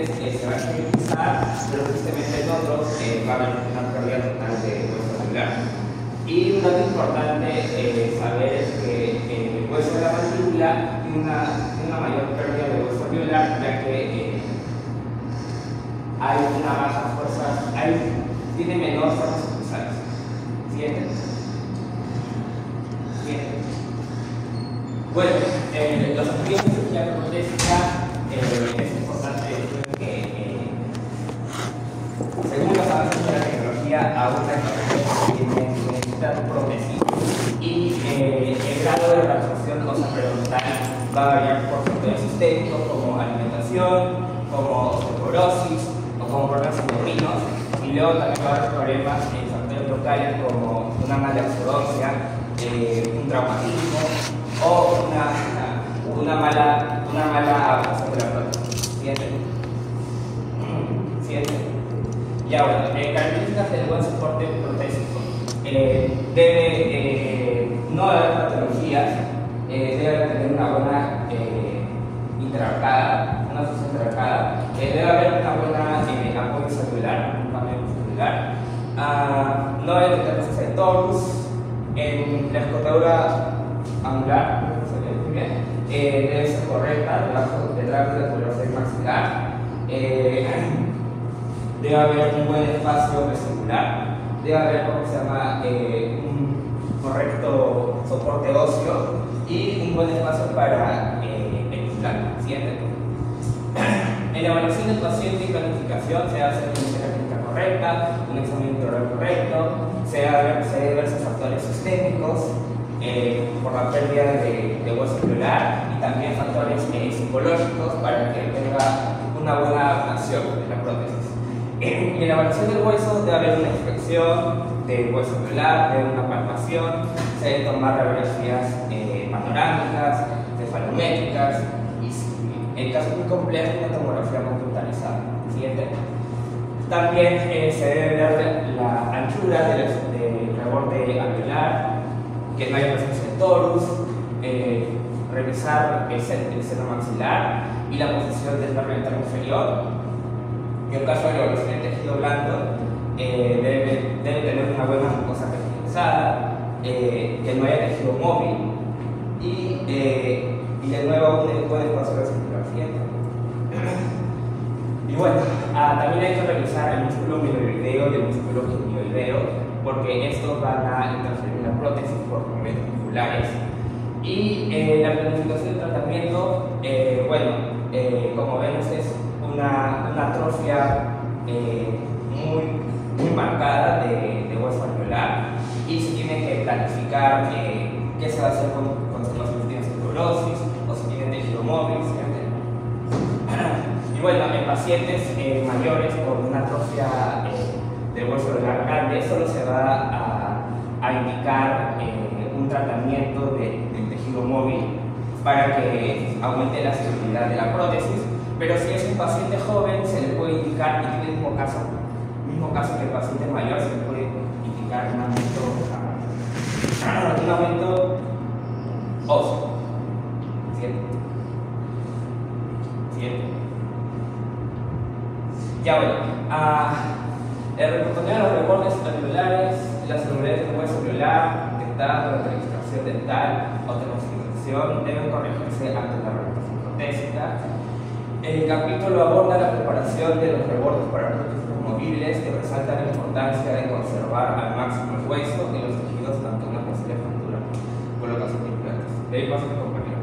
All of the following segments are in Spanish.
pacientes se van a estabilizar, pero tristemente en otros va a haber una pérdida total de hueso anular. Y un dato importante saber es que el hueso de la mandíbula tiene una mayor pérdida de hueso anular, ya que hay una baja fuerza, tiene menor fuerzas pulsares. ¿Siguiente? Bueno, los estudios de cirugía protésica es importante decir que según los avances de la tecnología aún hay pacientes que necesitan prótesis y el grado de reabsorción ósea periodontal va a variar por factores sistémicos como alimentación, como osteoporosis o como problemas endocrinos, y luego también va a haber problemas en factores locales como una mala ortodoncia, un traumatismo o una mala adaptación de la prótesis. ¿Siguiente? Ya bueno, características del buen soporte protésico. Debe no haber patologías, debe tener una buena interarcada, una función interarcada, debe haber una buena apoyo celular, un cambio celular, no debe tener presencia de torus, en la escotadura angular, debe ser correcta, detrás de la tuberosidad maxilar, debe haber un buen espacio vestibular, debe haber lo que se llama un correcto soporte óseo y un buen espacio para el implante. Siguiente. En la evaluación del paciente y planificación se hace una historia clínica correcta, un examen integral correcto, se debe ver sus factores sistémicos por la pérdida de hueso anular y también factores psicológicos para que tenga una buena adaptación de la prótesis. En la evaluación del hueso debe haber una inspección del hueso anular, debe haber una palpación, se deben tomar radiografías panorámicas, cefalométricas y en caso muy complejo una tomografía computarizada. Siguiente. También se debe ver la anchura del reborde alveolar, que no haya presencia de torus, revisar el seno maxilar y la posición del nervio interno inferior. En el caso de la evaluación del tejido blando, debe tener una buena mucosa pigmentizada, que no haya tejido móvil y de nuevo un buen espacio de circulación. Y bueno, también hay que revisar el músculo miloideo y el músculo genioideo, porque estos van a interferir en la prótesis por momentos musculares. Y la planificación del tratamiento, como vemos, es una atrofia muy marcada de hueso alveolar, y se tiene que planificar qué se va a hacer con los pacientes que tienen osteoporosis o si tienen tejido móvil. Y bueno, en pacientes mayores con una atrofia de hueso alveolar grande, solo se va a indicar un tratamiento del tejido móvil para que aumente la estabilidad de la prótesis, pero si es un paciente joven se le puede indicar, y tiene el mismo caso que el paciente mayor, se le puede indicar un aumento óseo. Siguiente. Ya bueno, el repertorio de los rebordes alveolares, las celularidades del hueso alveolar detectadas durante la extracción dental o termoflexión deben corregirse antes de la rehabilitación protésica. El capítulo aborda la preparación de los rebordes para prótesis movibles, que resalta la importancia de conservar al máximo el hueso y los tejidos ante una posible fractura. Colocación de implantes. De ahí paso a mi compañero.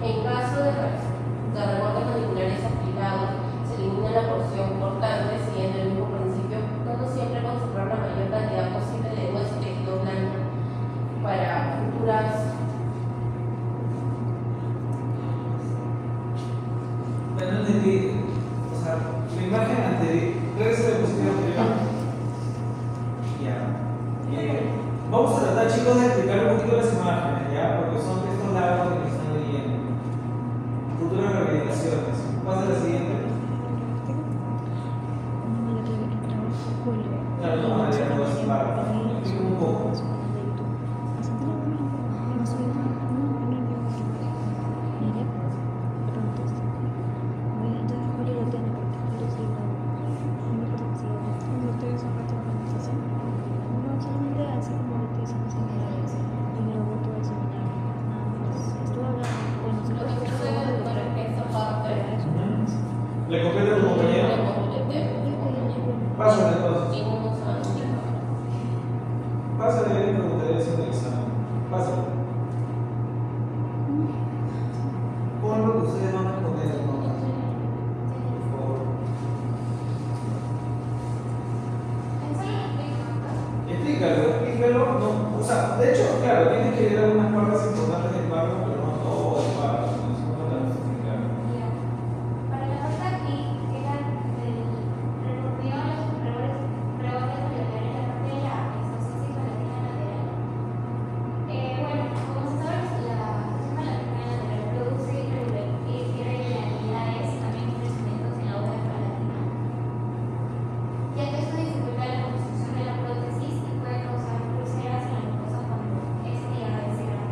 En caso de rebordes manipulares afilados, se elimina la porción cortante siguiendo el mismo principio Regresa de diapositiva anterior. Ya. Vamos a tratar, chicos, de explicar un poquito las imágenes, ¿ya? Porque son textos largos que nos están leyendo. Futuras rehabilitaciones. Pasa a la siguiente. Claro, no vamos a leer todo ese párrafo. Explico un poco. ¿Le compete a tu compañero? Pásale entonces. Pásale y preguntaré si en el examen. Pásale. Pon lo que ustedes van a poner en notas. Por favor. Explícalo. No, o sea, de hecho, claro, tienes que leer algunas partes importantes del párrafo, pero no todo el párrafo. No te vas a explicar. Para la parte aquí, que era el recorrido de los superiores previos de la parte de la exposición palatina lateral. Bueno, como se sabe, la exposición palatina lateral produce irregularidades, también crecimientos en la bóveda palatina, ya que esto dificulta la construcción de la prótesis y puede causar úlceras en la mucosa cuando es llegada a ese grado.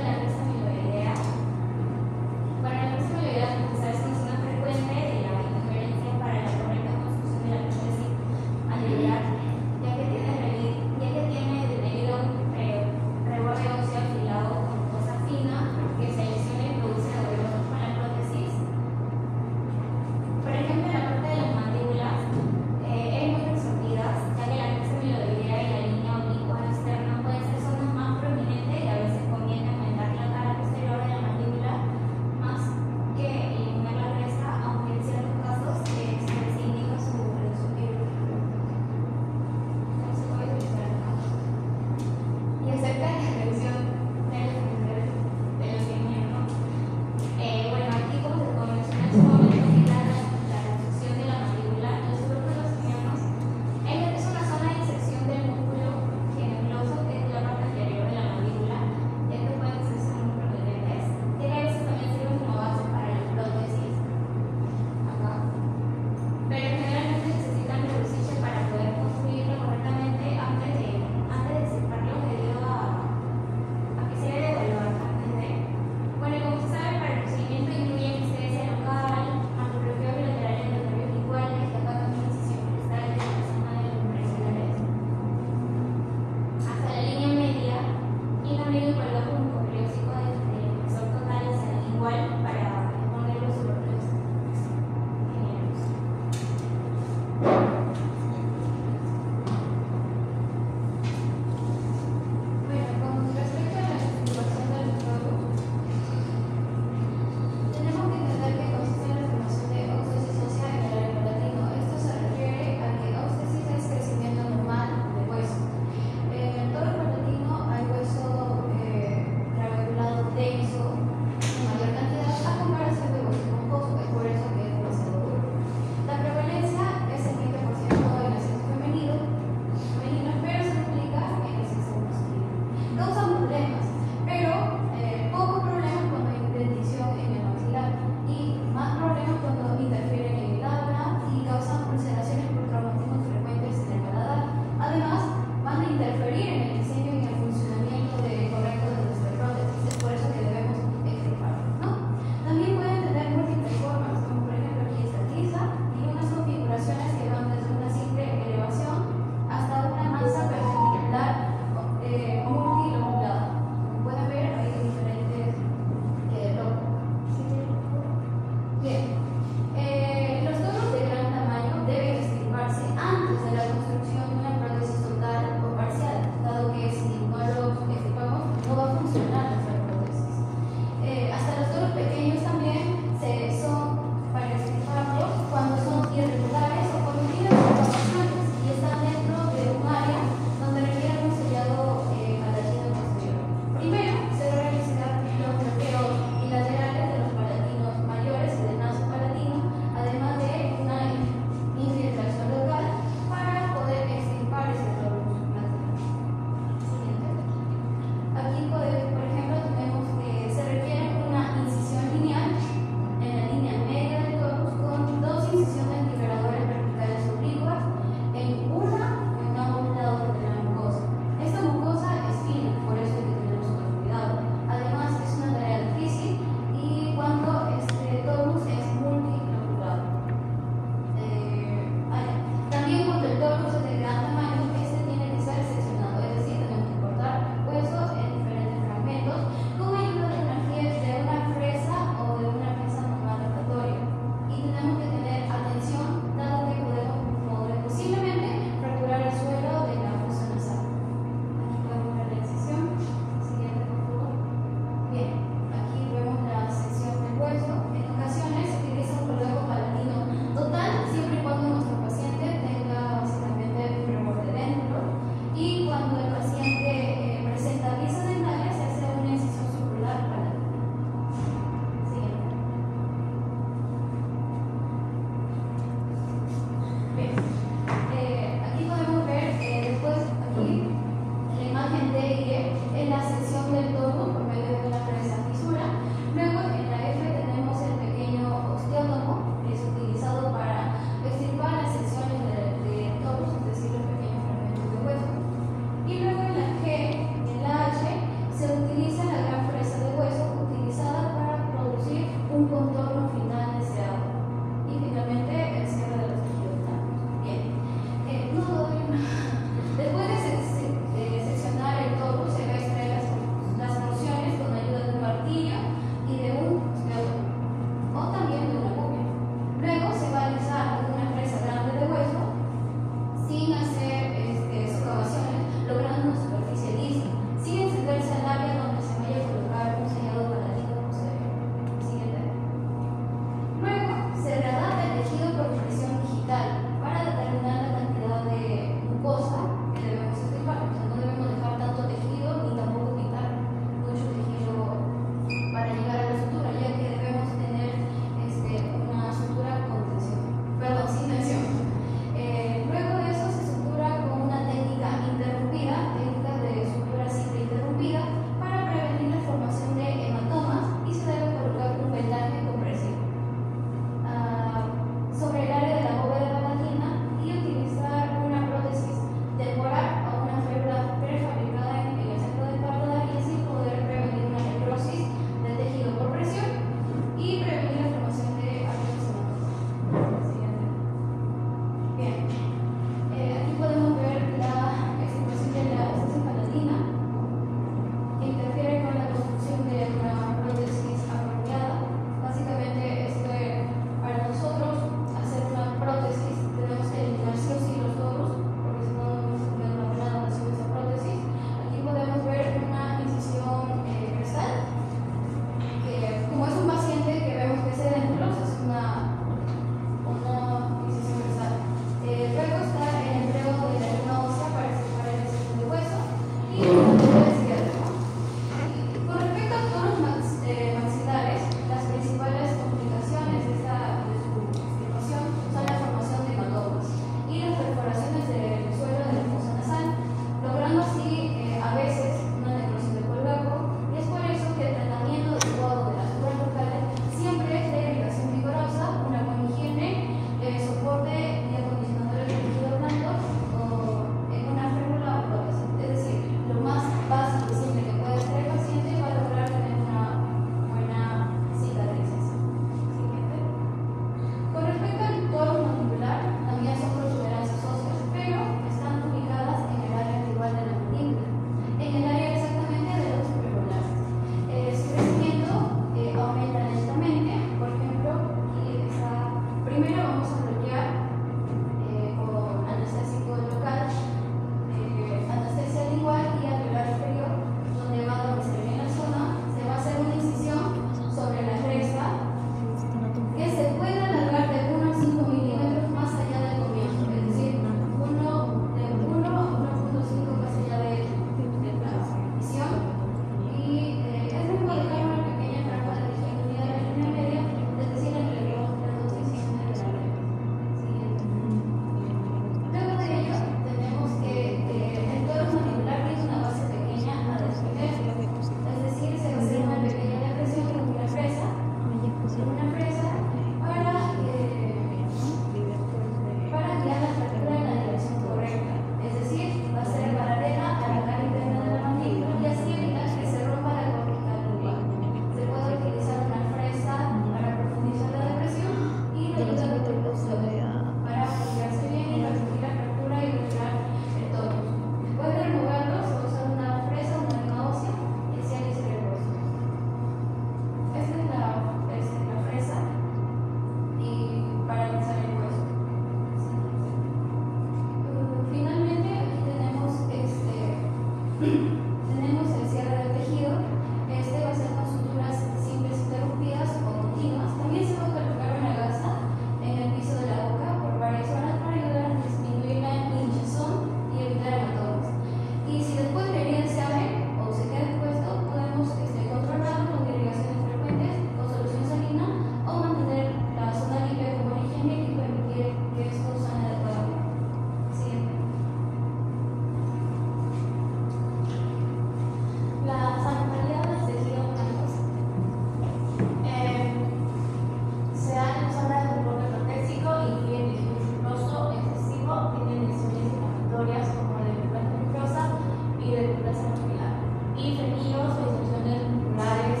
y frenillos o distorsiones musculares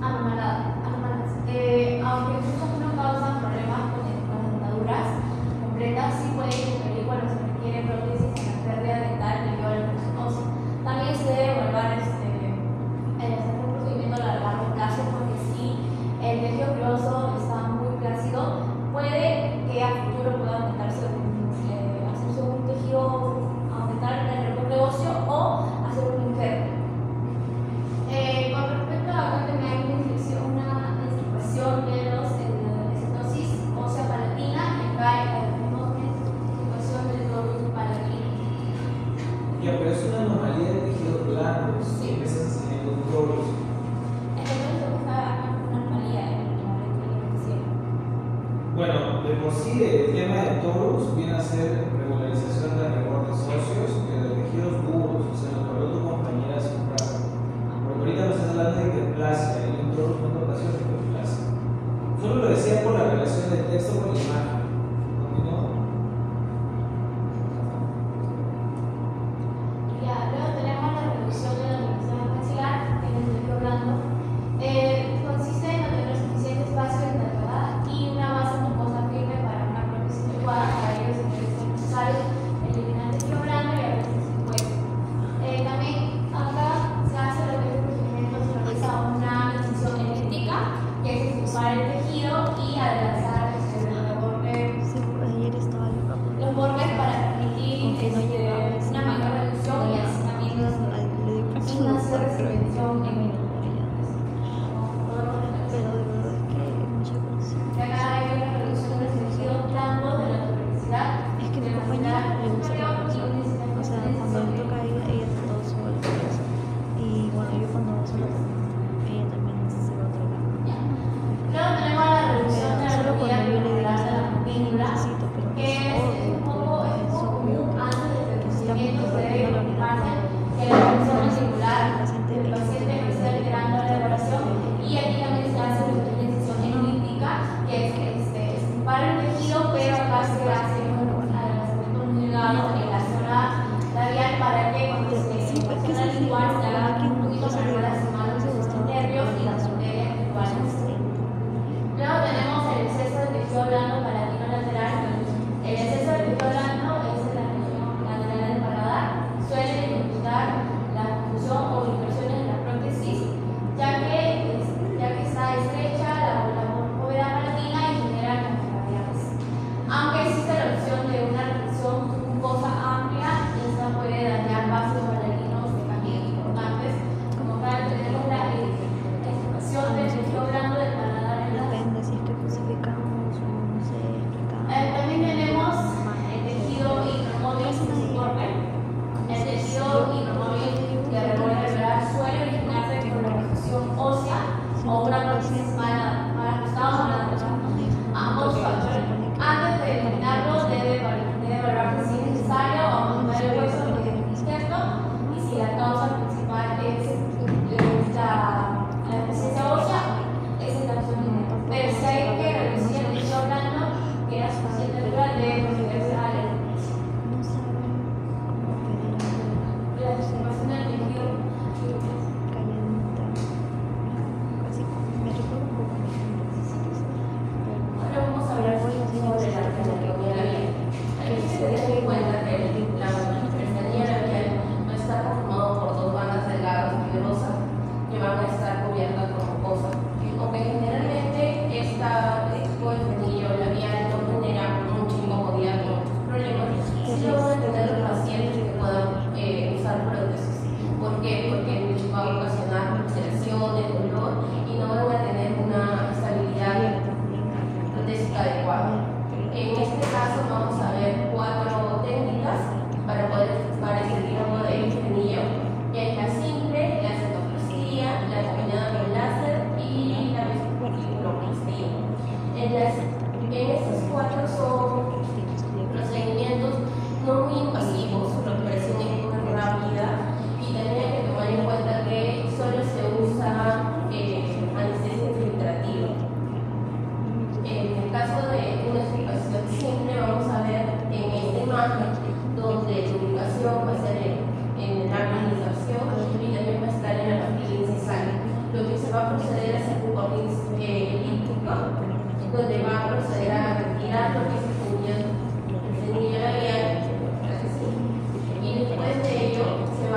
anomaladas. Aunque muchos no causan problemas con las dentaduras completas, sí pueden interferir cuando se requiere prótesis en la pérdida dental debido a la erosión ósea. También se debe evaluar hacer un procedimiento a largo plazo, porque si el tejido fibroso está muy plácido, puede que a futuro pueda hacerse un tejido, aumentar el recorte óseo o hacer un injerto. Con respecto a cuando hay una extirpación de los estenosis ósea palatina, y acá tenemos una extirpación del torus palatino. Ya, pero es una anomalía de tejido blando, Sí. que estás enseñando un torus. Entonces, está una anomalía en el cielo. Bueno, de por sí el tema de torus viene a ser regularización de recortes óseos y de tejidos duros, o sea, lo que habló tu compañera hace un rato. Porque ahorita nos estás hablando de hiperplasia y un torus no toca hacer hiperplasia. Solo lo decía por la relación del texto con la imagen. ¿Continúa? Ya, luego tenemos la reducción de la deformación maxilar en el tejido blando. Consiste en obtener suficiente espacio en la entrada y una base mucosa firme para una prótesis adecuada. Para ello es necesario eliminar el tejido blando y a veces se puede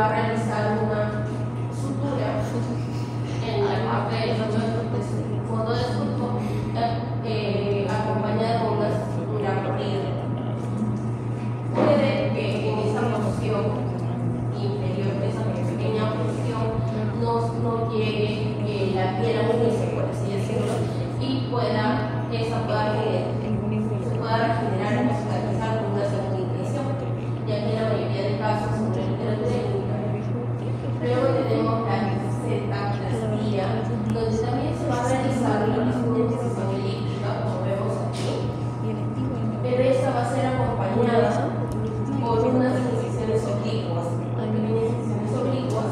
va a realizar una sutura en la parte del fondo del surco, acompañada de una sutura corrida. Puede que en esa porción inferior, esa pequeña porción, no llegue la piel a unirse, por así decirlo, y se pueda regenerar o cicatrizar con una segunda impresión, ya que en la mayoría de casos son de literatura técnica. Luego tenemos la cetaplastia, donde también se va a realizar lo que es una incisión elíptica, como vemos aquí, pero esta va a ser acompañada por unas incisiones oblicuas, pequeñas incisiones oblicuas,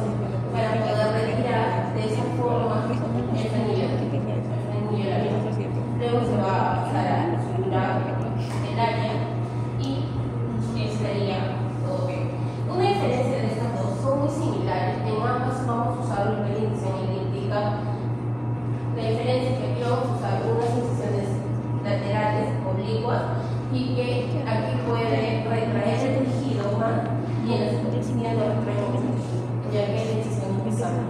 para poder retirar de esa forma el frenillo labial. Luego se va a pasar a suturar el área y estaría todo bien. Una diferencia de estas dos, son muy similares, en ambas vamos a usar lo que es la incisión elíptica. La diferencia es que aquí vamos a usar unas incisiones laterales oblicuas y que aquí puede retraer el tejido más y en la superficie no retrae el tejido, ya que la incisión es pesada.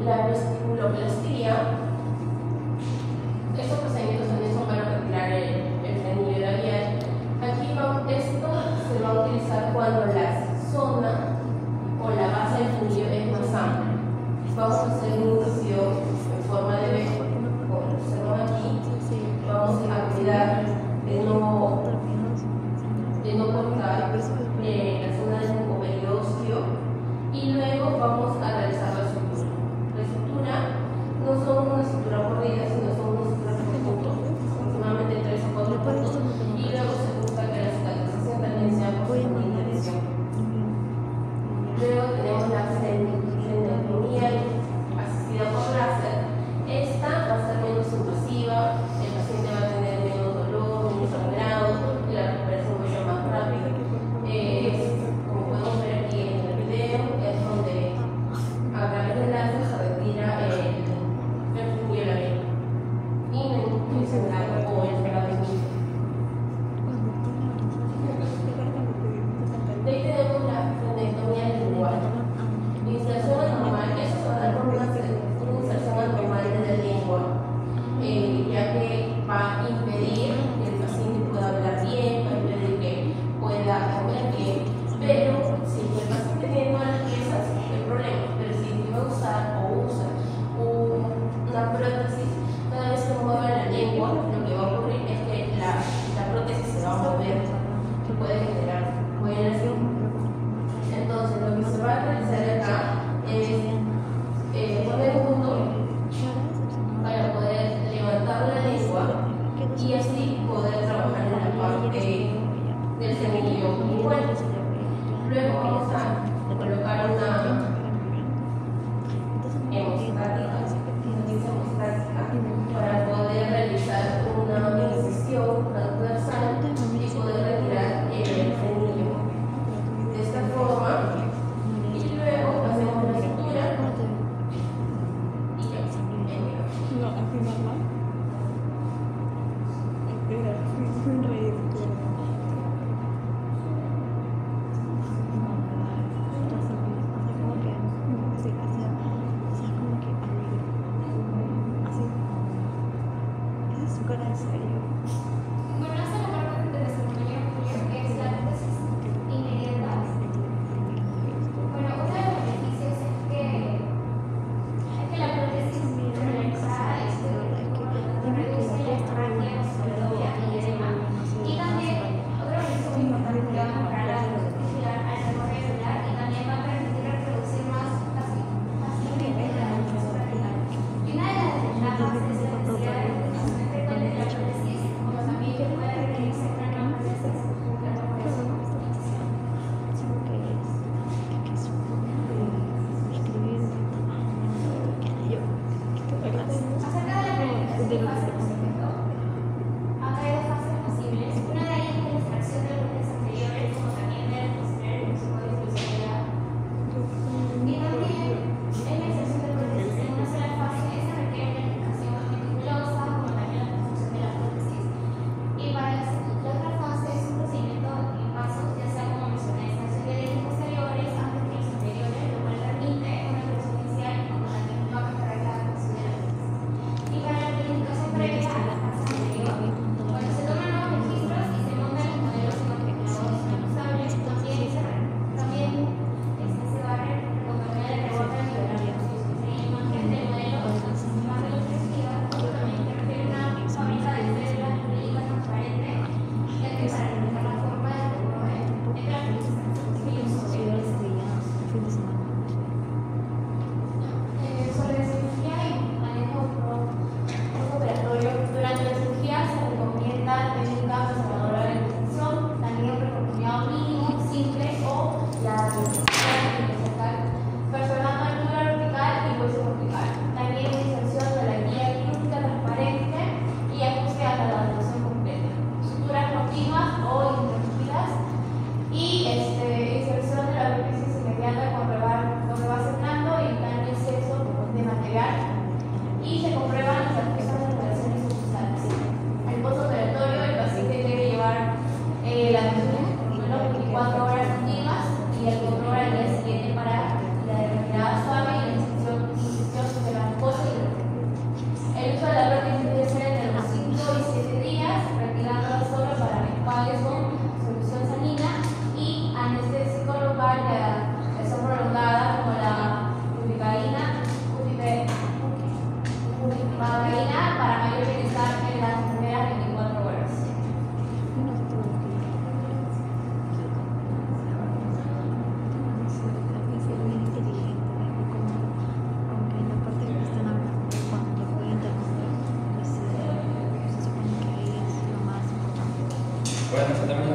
La vestibuloplastía, estos procedimientos también son para retirar el frenillo labial. Aquí esto se va a utilizar cuando la zona o la base del frenillo es más amplia. Vamos a hacer una incisión en forma de B, como lo observan aquí. Vamos a cuidar de no cortar la zona del ovario óseo y luego vamos a realizar la sutura. La sutura no son una sutura corrida, sino son una sutura por puntos, aproximadamente 3 o 4 puntos, y luego se busca que la cicatrización también sea por una intención. Luego tenemos la frenectomía asistida por láser. Esta va a ser menos invasiva, el paciente va a tener menos dolor, menos sangrado y la recuperación va a ser más rápida. Como podemos ver aquí en el video, es donde a través del láser se retira el frenillo labial y el sangrado o el sangrado. De ahí tenemos la frenectomía lingual. Inserción anormal, eso se va a dar por una inserción anormal de la lengua, ya que va a impedir que el paciente pueda hablar bien, va a impedir que pueda comer bien, pero si el paciente tiene todas las piezas, no hay problema, pero si va a usar o usa una prótesis, cada vez que mueva la lengua, lo que va a ocurrir es que la prótesis se va a mover, que puede generar huellas. Entonces, lo que se va a realizar acá es poner un botón para poder levantar la lengua y así poder trabajar en la parte del frenillo lingual. Luego vamos a colocar una hemostática para poder realizar una incisión transversal y poder retirar el frenillo. De esta forma, y luego hacemos la sutura y ya, No, aquí normal. Espera, fui reír.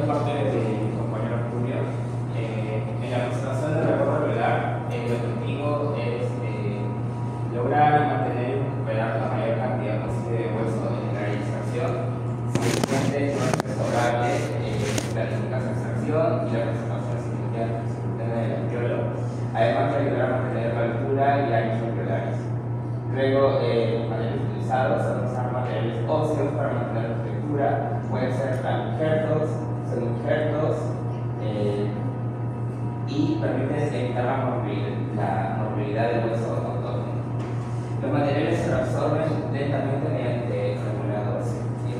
parte de mi compañero Julio. En la presentación del reporte regular, el objetivo es lograr y mantener y recuperar la mayor cantidad posible de hueso en la extracción. Si el cliente no es restaurable, la extracción y la conservación simultánea del alveolo, además de ayudar a mantener la altura y anchos alveolares. Luego, los materiales utilizados son usar materiales óseos para mantener la estructura, pueden ser injertos, semi-injertos, y permiten evitar la movilidad del hueso autónomo. Los materiales se absorben lentamente mediante reguladores. ¿Sí?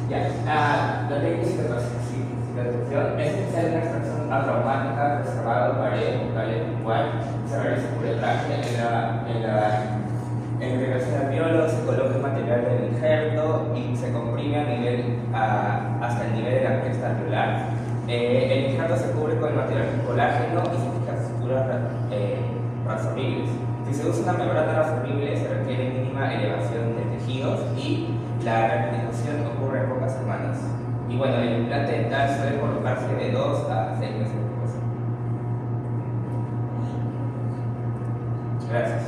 Ya, la técnica de cicatrización es hacer una extracción atraumática reservada de pared bucal igual. Se realiza por el traje en integración al alveolo, se coloca el material del injerto y se comprime hasta el nivel de la cresta alveolar. El injerto se cubre con el material colágeno y se fija estructuras resorbibles. Si se usa una membrana resorbible, se requiere mínima elevación de tejidos y la rehabilitación ocurre en pocas semanas. Y bueno, el implante dental suele colocarse de 2 a 6 meses después. Gracias.